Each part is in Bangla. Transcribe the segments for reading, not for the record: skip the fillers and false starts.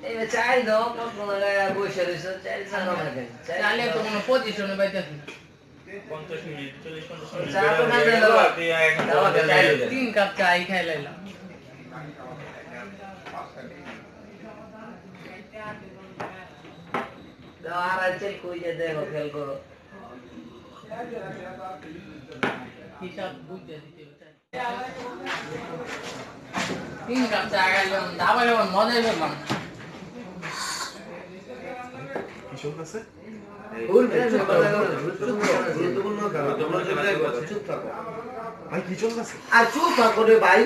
এই চাই দাও কত লাগায় বসে রইছো চাই জানো না কেন চাইলে তো কোনো পজিশনে পাইতাছি 50 মিনিট 40-50 মিনিট চা তো না দিলো তিন কাপ চাই খাই লাইলাম দাও আর আছে কই যে দেখো খেল করো হিসাব বুঝতে দিতে তিন কাপ চা খাইলাম তারপরে আমার মজাই পেলাম কি চলতেছে? ভাই কি চলতেছে? আর চুপ থাকো রে ভাই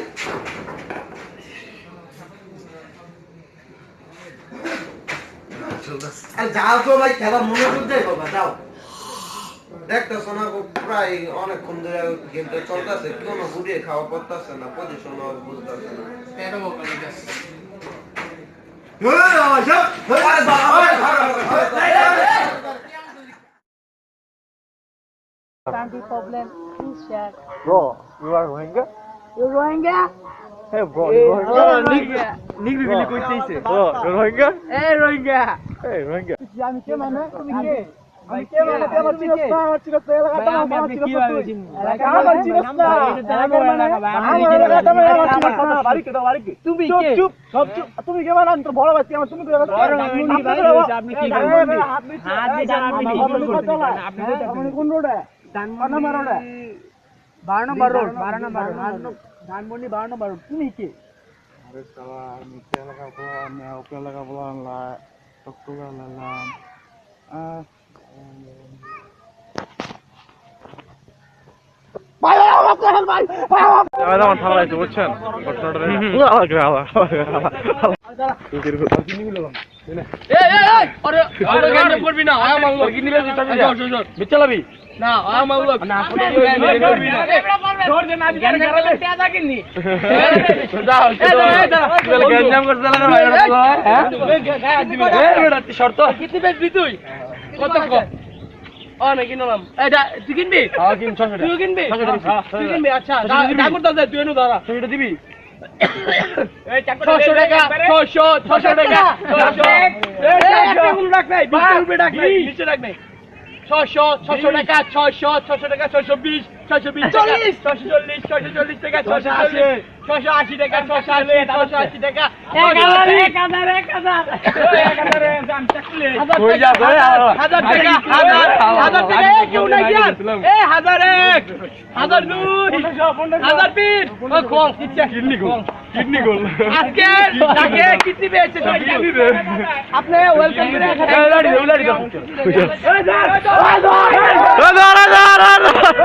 আর যাও তো ভাই খেলা মনোযোগ দিয়ে বাবা যাও দেখতেছো না প্রায় অনেকক্ষণ ধরে গেমটা চলতেছে কোনো ঘুরিয়ে খাওয়া পড়তেছে না পজিশন বুঝতেছে না পেটও বকা দিতেছে Country problem, please share. Bro, you are Rohingya? You Rohingya? Hey bro, you Rohingya. Nigri Vili কইতেইছে Bro, you Rohingya? Hey Rohingya. Hey Rohingya. আমি কে মানে তুমি কে আমি কে মানে আমার চিরস্তা এলাকাটা আমার চিরস্তা আমার চিরস্তা বাড়ি কে দাও বাড়ি কে তুমি কে চুপ সব চুপ তুমি কে মানে তো বড় ভাই আমার তুমি কে আপনি কি হাত দিয়ে আপনি কোন রোডে ধানমন্ডি রোডে 12 নম্বর রোড 12 নম্বর ধানমন্ডি 12 নম্বর রোড তুমি কে আরে শালা আমি কে লাগা বলা আমি ওকে লাগা বলা না টকটকা লালাম আমার থালা আছে বুঝছেন চালাবি না আমার লোক না শর্ত তুই কত অনেক কিনলাম এটা তুই কিনবি তুই কিনবি তুই কিনবি আচ্ছা তুই এনে ধরা সেটা দিবি 600 টাকা 600 টাকা 600 রাখ নাই 20 রুপে রাখ নাই নিচে রাখ নাই 600 টাকা 600 টাকা 620 640 640 টাকা 680 680 টাকা 680 টাকা 1000 টাকা কেউ নাই কি এ 1001 1002 1003 কোন কিডনি গোল আজকে তাকে কিডনি পেয়েছে আপনি ওয়েলকাম করে